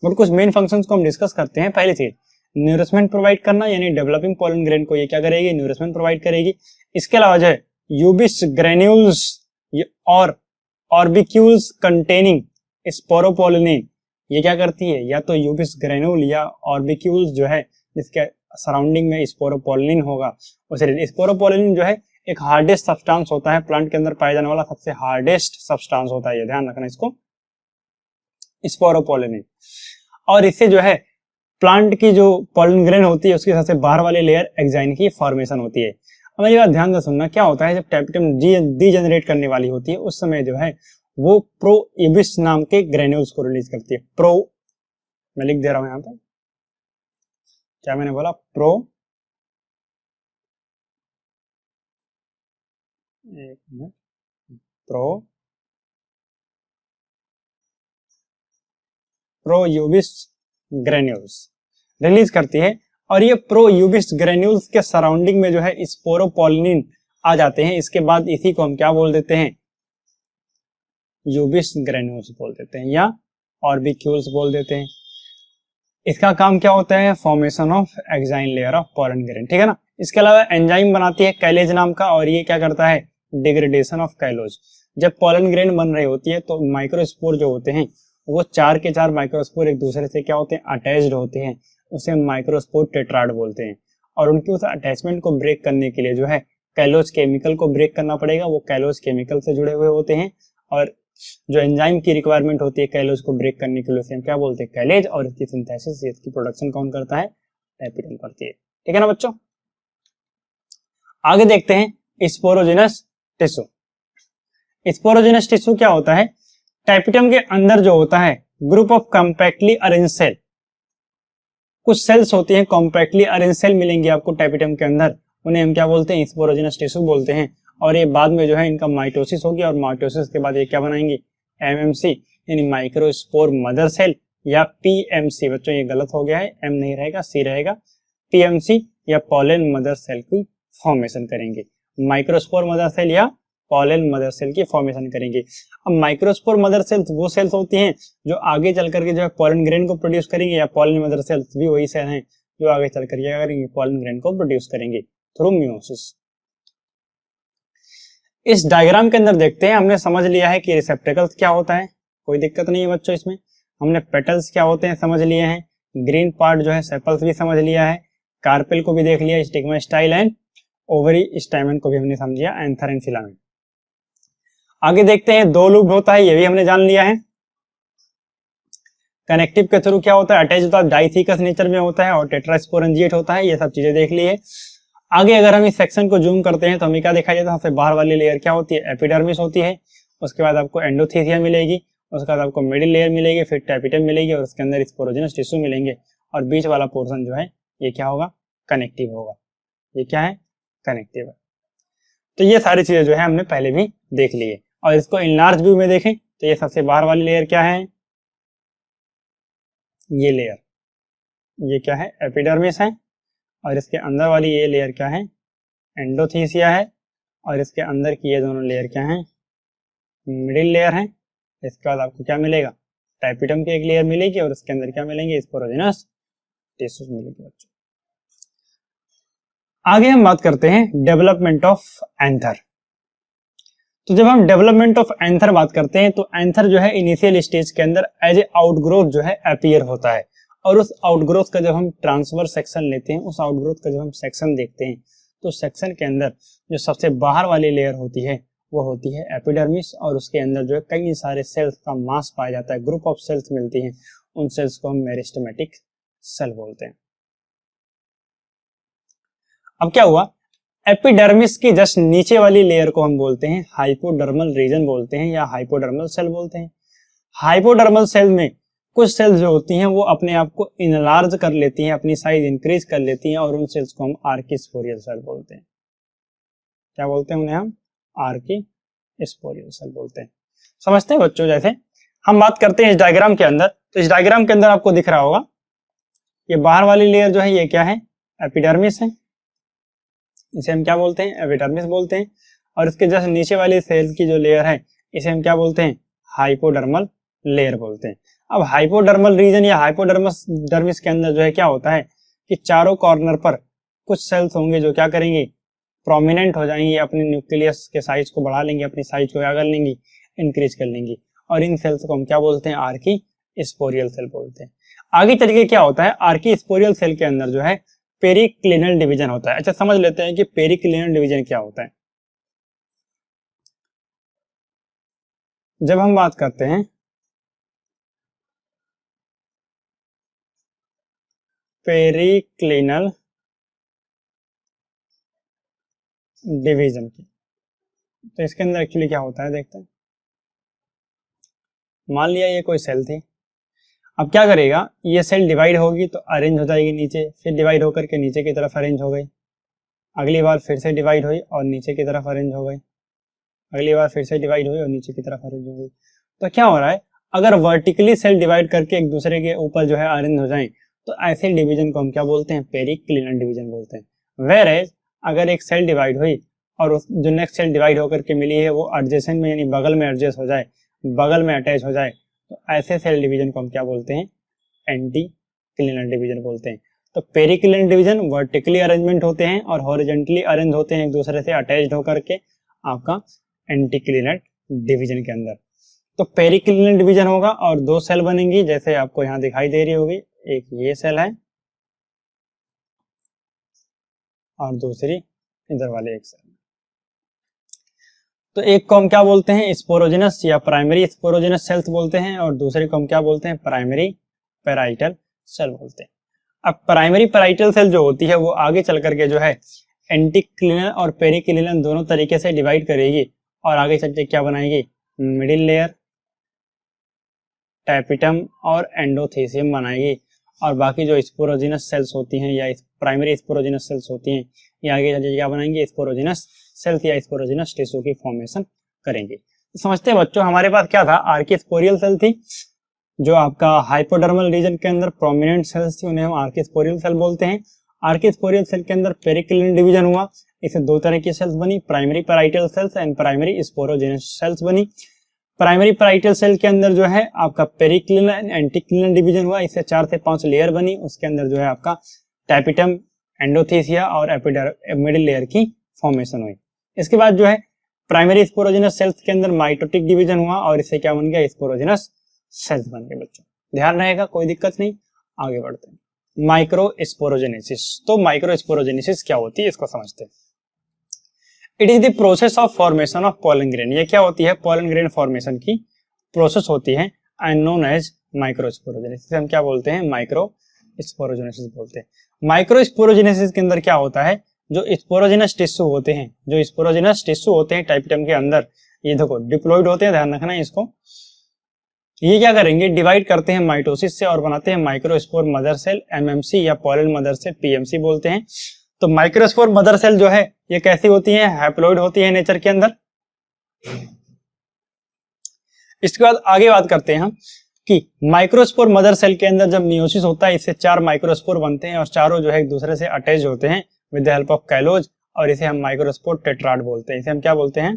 बट कुछ मेन फंक्शंस को हम डिस्कस करते हैं। पहली चीज न्यूरिशमेंट प्रोवाइड करना, यानी डेवलपिंग पोलन ग्रेन को ये क्या करेगी? न्यूरिशमेंट प्रोवाइड करेगी। इसके अलावा जो है यूबिस ग्रेन्यूल्स और ऑर्बिक्यूल्स कंटेनिंग स्पोरोपोलिन, ये क्या करती है? या तो यूबिस ग्रेन्यूल या ऑर्बिक्यूल्स जो है जिसके सराउंडिंग में स्पोरोपोलिन होगा उसे। स्पोरोपोलिन जो है एक हार्डेस्ट सब्सटेंस होता है, प्लांट के अंदर पाया जाने वाला सबसे हार्डेस्ट सब्सटेंस होता है, ये ध्यान रखना इसको, स्पोरोपोलिन। और इससे जो है प्लांट की जो पोलन ग्रेन होती है उसके सबसे बाहर वाले लेयर एक्साइन की फॉर्मेशन होती है। अब ये बात ध्यान से सुनना, क्या होता है जब टाइपिटम डीजेनरेट करने वाली होती है उस समय जो है वो प्रोइबिस नाम के ग्रेन्यूल्स को रिलीज करती है। मैं लिख दे रहा हूं यहां पर, क्या मैंने बोला? प्रोयूबिस ग्रेन्यूल्स रिलीज करती है। और ये प्रोयूबिस ग्रेन्यूल्स के सराउंडिंग में जो है स्पोरोपोलिन आ जाते हैं। इसके बाद इसी को हम क्या बोल देते हैं? यूबिस ग्रेन्यूल्स बोल देते हैं या ऑर्बिक्यूल्स बोल देते हैं। इसका काम क्या होता है? Formation of exine layer of pollen grain. ठीक है ना। इसके अलावा एंजाइम बनाती है कैलेज नाम का, और ये क्या करता है? Degradation of callose. जब पोलन ग्रेन बन रही होती है तो माइक्रोस्पोर जो होते हैं वो 4 के 4 माइक्रोस्पोर एक दूसरे से क्या होते हैं? अटैच्ड होते हैं, उसे माइक्रोस्पोर टेट्राड बोलते हैं। और उनकी उस अटैचमेंट को ब्रेक करने के लिए जो है कैलोज केमिकल को ब्रेक करना पड़ेगा। वो कैलोज केमिकल से जुड़े हुए होते हैं और जो एंजाइम की रिक्वायरमेंट होती है कैलोज को ब्रेक करने के लिए उसे हम क्या बोलते हैं? कैलेज। और इसकी सिंथेसिस, इसकी प्रोडक्शन कौन करता है? टाइपिटम करती है। ठीक है ना बच्चों। आगे देखते हैं स्पोरोजिनस टिश्यू। स्पोरोजिनस टिश्यू क्या होता है? टाइपिटम के अंदर जो होता है group of compactly arrange cell, कुछ सेल्स होती हैं कॉम्पैक्टली अरेंज सेल मिलेंगे आपको टाइपिटम के अंदर, उन्हें हम क्या बोलते हैं? स्पोरोजिनस टिश्यू बोलते हैं। और ये बाद में जो है इनका माइटोसिस होगी और माइटोसिस के बाद ये क्या बनाएंगे? एमएमसी यानी माइक्रोस्पोर मदर सेल या पीएमसी। बच्चों ये गलत हो गया है, एम नहीं रहेगा, सी रहेगा। पीएमसी या पोलन मदर सेल की फॉर्मेशन करेंगे। माइक्रोस्पोर मदर सेल या पोलन मदर सेल की फॉर्मेशन करेंगे। अब माइक्रोस्पोर मदर सेल्स वो सेल्स होती हैं जो आगे चल करके जो है पोलन ग्रेन को प्रोड्यूस करेंगे, या पोलन मदर सेल्स भी वही सेल हैं जो आगे चल करके क्या करेंगे? पोलन ग्रेन को प्रोड्यूस करेंगे थ्रू मियोसिस। इस डायग्राम के अंदर देखते हैं, हमने समझ लिया है कि रिसेप्टेकल्स क्या होता है, कोई दिक्कत नहीं है बच्चों इसमें। हमने पेटल्स क्या होते हैं समझ लिए हैं, ग्रीन पार्ट जो है सेपल्स भी समझ लिया है, कार्पेल को भी देख लिया, stigma style and ovary stamen को भी हमने समझ लिया, एंथर एंड फिलामेंट। आगे देखते हैं दो लूप होता है, ये भी हमने जान लिया है। कनेक्टिव के थ्रू क्या होता है? अटैच होता है, डाइथिकस नेचर में होता है और टेट्रास्पोरेंजिएट होता है। ये सब चीजें देख ली है। आगे अगर हम इस सेक्शन को जूम करते हैं तो हमें क्या दिखाई देता है? सबसे बाहर वाली लेयर क्या होती है? एपिडर्मिस होती है। उसके बाद आपको एंडोथीसिया मिलेगी, उसके बाद आपको मिडिल लेयर मिलेगी, फिर टाइपिटम मिलेगी और उसके अंदर स्पोरोजिनस टिश्यू मिलेंगे। और बीच वाला पोर्शन जो है ये क्या होगा? कनेक्टिव होगा। ये क्या है? कनेक्टिव है। तो ये सारी चीजें जो है हमने पहले भी देख ली है। और इसको इनलार्ज व्यू में देखें तो ये सबसे बाहर वाली लेयर क्या है? ये लेयर, ये क्या है? एपिडर्मिस है। और इसके अंदर वाली ये लेयर क्या है? एंडोथीसिया है। और इसके अंदर की ये दोनों लेयर क्या है? मिडिल लेयर है। इसके बाद आपको क्या मिलेगा? टाइपिटम की एक लेयर मिलेगी और उसके अंदर क्या मिलेंगे? स्पोरोजिनस टिश्यूज मिलेंगे बच्चों। आगे हम बात करते हैं डेवलपमेंट ऑफ एंथर। तो जब हम डेवलपमेंट ऑफ एंथर बात करते हैं तो एंथर जो है इनिशियल स्टेज के अंदर एज ए आउटग्रोथ जो है अपीयर होता है, और उस आउटग्रोथ का जब हम ट्रांसवर्स सेक्शन लेते हैं, उस आउटग्रोथ का जब हम सेक्शन देखते हैं तो सेक्शन के अंदर जो सबसे बाहर वाली लेयर होती है वो होती है एपिडर्मिस, और उसके अंदर जो है कई सारे सेल्स का मास पाया जाता है, ग्रुप ऑफ सेल्स मिलती हैं, उन सेल्स को हम मेरिस्टेमेटिक सेल बोलते हैं। अब क्या हुआ, एपिडर्मिस की जस्ट नीचे वाली लेयर को हम बोलते हैं हाइपोडर्मल रीजन बोलते हैं या हाइपोडर्मल सेल बोलते हैं। हाइपोडर्मल सेल में कुछ सेल्स जो होती हैं वो अपने आप को इनलार्ज कर लेती हैं, अपनी साइज इंक्रीज कर लेती हैं, और उन सेल्स को हम आर्किस्पोरियल सेल बोलते हैं। क्या बोलते हैं उन्हें हम? आर्किस्पोरियल सेल बोलते हैं। समझते हैं बच्चों? जैसे हम बात करते हैं इस डायग्राम के अंदर, तो इस डायग्राम के अंदर आपको दिख रहा होगा ये बाहर वाली लेयर जो है ये क्या है? एपिडर्मिस है, इसे हम क्या बोलते हैं? एपिडर्मिस बोलते हैं। और इसके जस्ट नीचे वाली सेल की जो लेयर है इसे हम क्या बोलते हैं? हाइपोडर्मल लेयर बोलते हैं। अब हाइपोडर्मल रीजन या हाइपोडर्मिस के अंदर जो है क्या होता है कि चारों कॉर्नर पर कुछ सेल्स होंगे जो क्या करेंगे? प्रोमिनेंट हो जाएंगे, अपने न्यूक्लियस के साइज को बढ़ा लेंगे, अपनी साइज को क्या कर लेंगी? इंक्रीज कर लेंगी, और इन सेल्स को हम क्या बोलते हैं? आर्किस्पोरियल सेल बोलते हैं। आगे चल के क्या होता है, आर्किस्पोरियल सेल के अंदर जो है पेरिक्लिनल डिवीजन होता है। अच्छा, समझ लेते हैं कि पेरिक्लिनल डिवीजन क्या होता है। जब हम बात करते हैं पेरिक्लिनल डिवीजन की, तो इसके अंदर एक्चुअली क्या होता है देखते हैं। मान लिया ये कोई सेल थी, अब क्या करेगा, ये सेल डिवाइड होगी तो अरेंज हो जाएगी नीचे, फिर डिवाइड होकर के नीचे की तरफ अरेंज हो गई, अगली बार फिर से डिवाइड हुई और नीचे की तरफ अरेंज हो गई, अगली बार फिर से डिवाइड हुई और नीचे की तरफ अरेंज हो गई। तो क्या हो रहा है, अगर वर्टिकली सेल डिवाइड करके एक दूसरे के ऊपर जो है अरेंज हो जाए तो ऐसे डिवीजन को हम क्या बोलते हैं? पेरिक्लिनल डिवीजन बोलते हैं। वेयर एज अगर एक सेल डिवाइड हुई और उस जो नेक्स्ट सेल डिवाइड होकर के मिली है वो एडजेसेंट में यानी बगल में एडजस्ट हो जाए, बगल में अटैच हो जाए, तो ऐसे सेल डिवीजन को हम क्या बोलते हैं? एंटी क्लिनल डिवीजन बोलते हैं। तो पेरिक्लिनल डिवीजन वर्टिकली अरेंजमेंट होते हैं और हॉरिजॉन्टली अरेंज होते हैं एक दूसरे से अटैच्ड होकर के आपका एंटी क्लिनल डिवीजन के अंदर। तो पेरिक्लिनल डिवीजन होगा और दो सेल बनेंगी जैसे आपको यहाँ दिखाई दे रही होगी, एक ये सेल है और दूसरी इधर वाले एक सेल। तो एक को हम क्या बोलते हैं? स्पोरोजिनस या प्राइमरी स्पोरोजिनस सेल्स बोलते हैं, और दूसरे को हम क्या बोलते हैं? प्राइमरी पेराइटल सेल बोलते हैं। अब प्राइमरी पेराइटल सेल जो होती है वो आगे चल करके जो है एंटीक्लिनल और पेरिक्लिनल दोनों तरीके से डिवाइड करेगी और आगे चल के क्या बनाएगी? मिडिल लेयर, टैपिटम और एंडोथेसियम बनाएगी, और बाकी जो स्पोरोजिनस सेल्स होती हैं या प्राइमरी स्पोरोजिनस सेल्स होती हैं ये आगे चल के क्या बनाएंगे? स्पोरोजिनस सेल्स या स्पोरोजिनस टिश्यू की फॉर्मेशन करेंगे। तो समझते हैं बच्चों, हमारे पास क्या था? आर्किस्पोरियल सेल थी जो आपका हाइपोडर्मल रीजन के अंदर प्रोमिनेंट सेल्स थी, उन्हें हम आर्किस्पोरियल सेल बोलते हैं। आर्किस्पोरियल सेल के अंदर पेरिक्लिनल डिवीजन हुआ, इसे दो तरह की सेल्स बनी, primary parietal cells and primary sporogenous sales बनी। प्राइमरी पेराइटल सेल के अंदर जो है आपका पेरिक्लिनल एंड एंटीक्लिनल डिवीजन हुआ, इससे 4 से 5 लेयर बनी, उसके अंदर जो है आपका टैपिटम, एंडोथेसिया और मिडिल लेयर की फॉर्मेशन हुई। इसके बाद जो है प्राइमरी स्पोरोजिनस सेल्स के अंदर माइटोटिक डिवीजन हुआ और इससे क्या बन गया? स्पोरोजिनस सेल्स बन गए। बच्चों ध्यान रहेगा, कोई दिक्कत नहीं, आगे बढ़ते हैं। Microsporogenesis. तो माइक्रो स्पोरोजेनेसिस क्या होती है इसको समझते हैं। It is the process of formation of pollen grain. ये क्या होती है? पोलन ग्रेन फॉर्मेशन की प्रोसेस होती है and known as microsporogenesis. हम क्या बोलते हैं? माइक्रो स्पोरोजेनेसिस बोलते हैं। माइक्रो स्पोरोजेनेसिस के अंदर क्या होता है? जो स्पोरोजिनस टिश्यू होते हैं, जो स्पोरोजिनस टिश्यू होते हैं टाइपिटम के अंदर, ये देखो डिप्लॉइड होते हैं, ध्यान रखना है इसको। ये क्या करेंगे? डिवाइड करते हैं माइटोसिस से और बनाते हैं माइक्रोस्पोर मदर सेल, एमएमसी, या पोलन मदर सेल, पीएमसी बोलते हैं। तो माइक्रोस्पोर मदर सेल जो है ये कैसी होती है? हैप्लॉइड होती है नेचर के अंदर। इसके बाद आगे बात करते हैं हम कि माइक्रोस्पोर मदर सेल के अंदर जब मियोसिस होता है इससे 4 माइक्रोस्पोर बनते हैं और चारों जो है एक दूसरे से अटैच होते हैं with the help of callose, और इसे हम माइक्रोस्पोर टेट्राड बोलते हैं। इसे हम क्या बोलते हैं?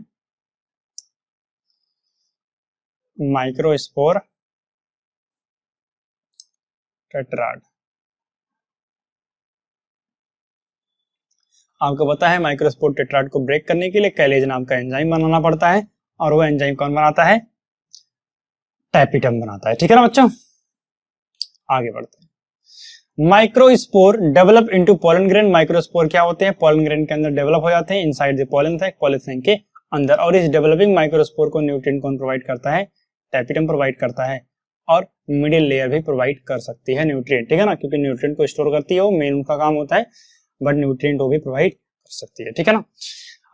Microspore tetrad. आपको पता है माइक्रोस्पोर टेट्राड को ब्रेक करने के लिए कैलेज नाम का एंजाइम बनाना पड़ता है और वो एंजाइम कौन बनाता है? टैपिटम बनाता है। ठीक है ना बच्चों, आगे बढ़ते हैं। Microspore develop into pollen grain. Microspore क्या होते हैं? पोलन ग्रेन के अंदर डेवलप हो जाते हैं inside the pollen sac, pollen sac के अंदर। और इस डेवलपिंग माइक्रोस्पोर को न्यूट्रिएंट कौन प्रोवाइड करता है? टैपिटम प्रोवाइड करता है। और मिडिल लेयर भी प्रोवाइड कर सकती है न्यूट्रिएंट, ठीक है ना, क्योंकि न्यूट्रिएंट को स्टोर करती है, वो मेन उनका काम होता है, बट न्यूट्रिएंट वो भी प्रोवाइड कर सकती है। ठीक है ना।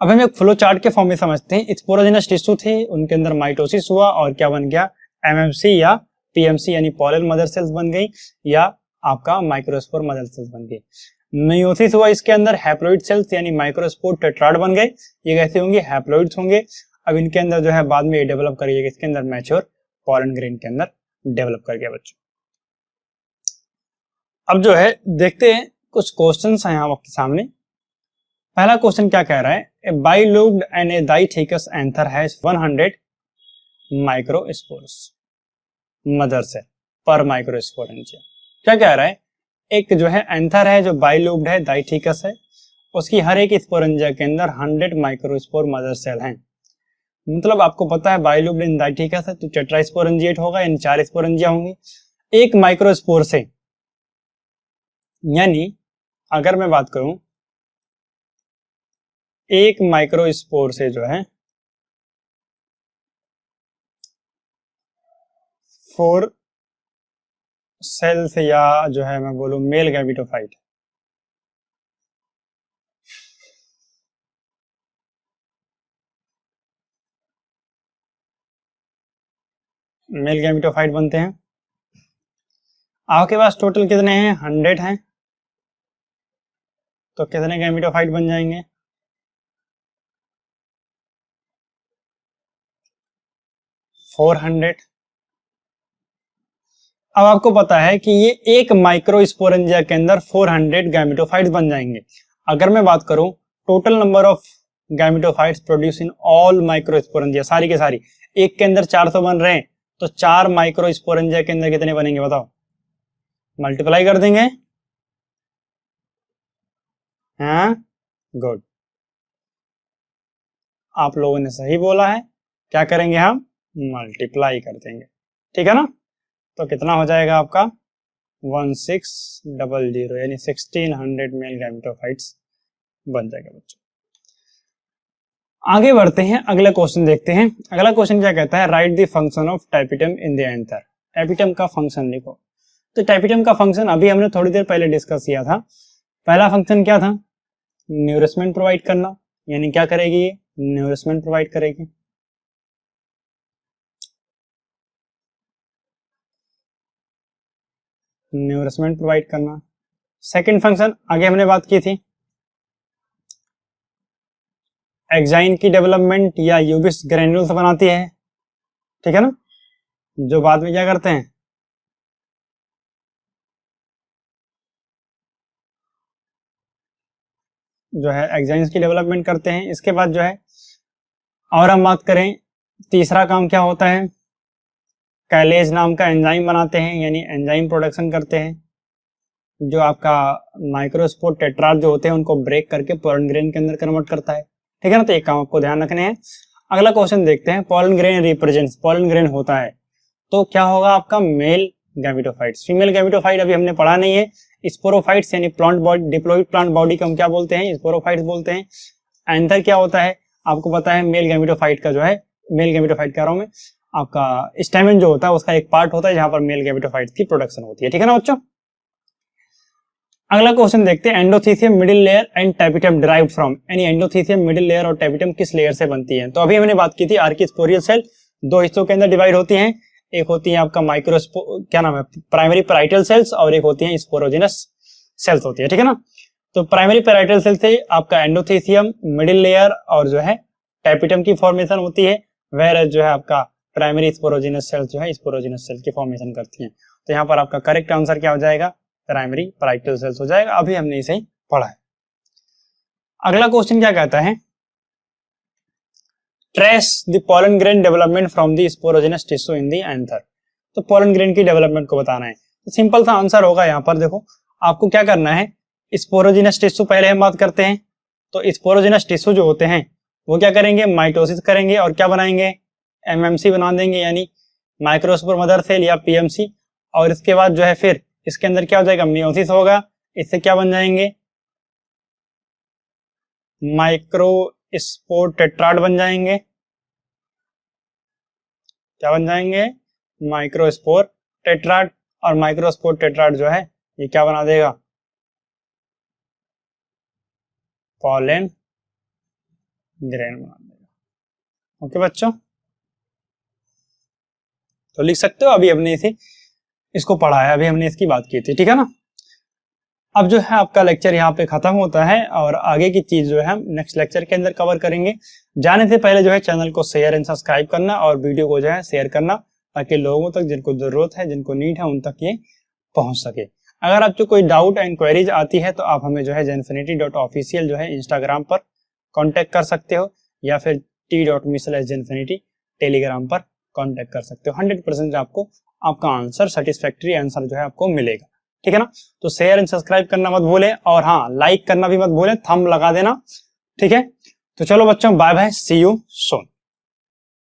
अब हम एक फ्लो चार्ट के फॉर्म में समझते हैं। स्पोरोजेनस टिश्यू थे, उनके अंदर माइटोसिस हुआ और क्या बन गया? एमएमसी या पीएमसी यानी पोलन मदर सेल्स बन गई, या आपका माइक्रोस्पोर मदर सेल्स बन गई। मेयोसिस हुआ, इसके अंदर हैप्लॉइड सेल्स यानी माइक्रोस्पोर टेट्राड बन गए। ये कैसे होंगे? हैप्लॉइड्स होंगे। अब इनके अंदर जो है बाद में ये डेवलप करिएगा इसके अंदर मैच्योर पोलन ग्रेन के अंदर डेवलप कर गया बच्चों। अब जो है देखते हैं कुछ क्वेश्चंस हैं यहाँ आपके सामने। पहला क्वेश्चन क्या कह रहा है? A bilobed and a dithecous anther has 100 microspores mother cell per microsporangia. क्या कह रहा है? एक जो है एंथर है जो बाइलोब्ड है, डाइथिकस है, उसकी हर एक स्पोरेंजिया के अंदर 100 माइक्रोस्पोर मदर सेल हैं। मतलब आपको पता है बाइलोब्ड एंड डाइथिकस है तो टेट्रास्पोरेंजिएट होगा, यानी 4 स्पोरेंजिया होंगी एक माइक्रोस्पोर से। यानी अगर मैं बात करूं एक माइक्रोस्पोर से जो है 4 सेल्स, या जो है मैं बोलूं मेल गैमेटोफाइट, मेल गैमेटोफाइट बनते हैं। आपके पास टोटल कितने हैं? 100 हैं, तो कितने गैमेटोफाइट बन जाएंगे? 400। अब आपको पता है कि ये एक माइक्रोस्पोरेंजिया के अंदर 400 गैमेटोफाइट्स बन जाएंगे। अगर मैं बात करूं total number of gametophytes produce in all microsporangia, सारी के सारी, एक के अंदर 400 बन रहे हैं, तो 4 माइक्रोस्पोरेंजिया के अंदर कितने बनेंगे बताओ? मल्टीप्लाई कर देंगे। हाँ, गुड, आप लोगों ने सही बोला है। क्या करेंगे हम? मल्टीप्लाई कर देंगे। ठीक है ना। तो कितना हो जाएगा आपका? 1600 यानी 1600 मेल गैमेटोफाइट्स बन जाएगा बच्चों। आगे बढ़ते हैं, अगला क्वेश्चन देखते हैं। अगला क्वेश्चन क्या कहता है? Right the function of tapetum in the anther. Tapetum का फंक्शन लिखो। तो टैपिटम का फंक्शन अभी हमने थोड़ी देर पहले डिस्कस किया था। पहला फंक्शन क्या था? न्यूरिशमेंट प्रोवाइड करना, यानी क्या करेगी ये? न्यूरिशमेंट प्रोवाइड करेगी। न्यूरिशमेंट प्रोवाइड करना। सेकंड फंक्शन आगे हमने बात की थी, एग्जाइन की डेवलपमेंट या यूबिस ग्रेन्यूल्स बनाती है, ठीक है ना, जो बाद में क्या करते हैं? जो है एग्जाइन्स की डेवलपमेंट करते हैं। इसके बाद जो है और हम बात करें, तीसरा काम क्या होता है? कैलेज नाम का एंजाइम बनाते हैं, यानी एंजाइम प्रोडक्शन करते हैं जो आपका माइक्रोस्पोर टेट्राड जो होते हैं उनको ब्रेक करके पोलन ग्रेन के अंदर कन्वर्ट करता है। ठीक है ना, तो एक काम आपको ध्यान रखने हैं। अगला क्वेश्चन देखते हैं। Pollen grain represents, pollen grain होता है तो क्या होगा आपका? Mail gametophytes. फीमेल गैमेटोफाइट अभी हमने पढ़ा नहीं है। स्पोरोफाइट्स यानी plant body, diploid plant body को हम क्या बोलते हैं? स्पोरोफाइट्स बोलते हैं। एंथर क्या होता है? आपको पता है मेल गैमेटोफाइट का जो है, मेल गैमेटोफाइट कह रहा हूं मैं, आपका स्टेमन जो होता है उसका एक पार्ट होता है जहां पर मेल गैमेटोफाइट्स की प्रोडक्शन होती है। ठीक है ना बच्चों। अगला क्वेश्चन देखते हैं। Endothecium, middle layer and tapetum derived from, यानी एंडोथीसियम, मिडिल लेयर और टैपिटम किस लेयर से बनती है? तो अभी हमने बात की थी आर्किस्पोरियल सेल 2 हिस्सों के अंदर डिवाइड होती हैं। एक होती है आपका क्या नाम है, प्राइमरी पैराइटल सेल्स, और एक होती है स्पोरोजिनस सेल्स होती है। ठीक है ना। तो प्राइमरी पैराइटल सेल से आपका एंडोथीसियम, मिडिल लेयर और जो है टैपिटम की फॉर्मेशन होती है, वेयर जो है आपका प्राइमरी स्पोरोजिनस सेल्स जो है स्पोरोजिनस सेल की फॉर्मेशन करती हैं। तो यहाँ पर आपका करेक्ट आंसर क्या हो जाएगा? प्राइमरी पैराइटल सेल्स हो जाएगा। अभी हमने इसे ही पढ़ा है। अगला क्वेश्चन क्या कहता है? Trace the pollen grain development from the sporogenous tissue in the anther. तो पोलन ग्रेन की डेवलपमेंट को बताना है। तो सिंपल सा आंसर होगा यहाँ पर, देखो आपको क्या करना है, स्पोरोजिनस टिश्यू पहले हम बात करते हैं। तो स्पोरोजिनस टिश्यू जो होते हैं वो क्या करेंगे, माइटोसिस करेंगे और क्या बनाएंगे, एमएमसी बना देंगे, यानी माइक्रोस्पोर मदर सेल या पीएमसी। और इसके बाद जो है फिर इसके अंदर क्या हो जाएगा, मियोसिस होगा, इससे क्या बन जाएंगे, माइक्रोस्पोर टेट्राड बन जाएंगे। क्या बन जाएंगे, माइक्रोस्पोर टेट्राड। और माइक्रोस्पोर टेट्राड जो है ये क्या बना देगा, पॉलन ग्रेन बना देगा। ओके बच्चों, तो लिख सकते हो, अभी हमने इसको पढ़ा है, अभी हमने इसकी बात की थी, ठीक है ना। अब जो है आपका लेक्चर यहाँ पे खत्म होता है और आगे की चीज जो है हम नेक्स्ट लेक्चर के अंदर कवर करेंगे। जाने से पहले जो है चैनल को शेयर एंड सब्सक्राइब करना और वीडियो को जो है शेयर करना, ताकि लोगों तक जिनको जरूरत है, जिनको नीड है, उन तक ये पहुंच सके। अगर आपको कोई डाउट एंड क्वेरीज आती है तो आप हमें जो है zenfinity.official जो है इंस्टाग्राम पर कांटेक्ट कर सकते हो, या फिर t.me/zenfinity टेलीग्राम पर कांटेक्ट कर सकते हो। 100% आपको आपका आंसर, सेटिस्फैक्टरी आंसर जो है आपको मिलेगा, ठीक है ना। तो शेयर एंड सब्सक्राइब करना मत भूलें, और हाँ, लाइक करना भी मत भूलें, थंब लगा देना, ठीक है। तो चलो बच्चों, bye bye, see you soon.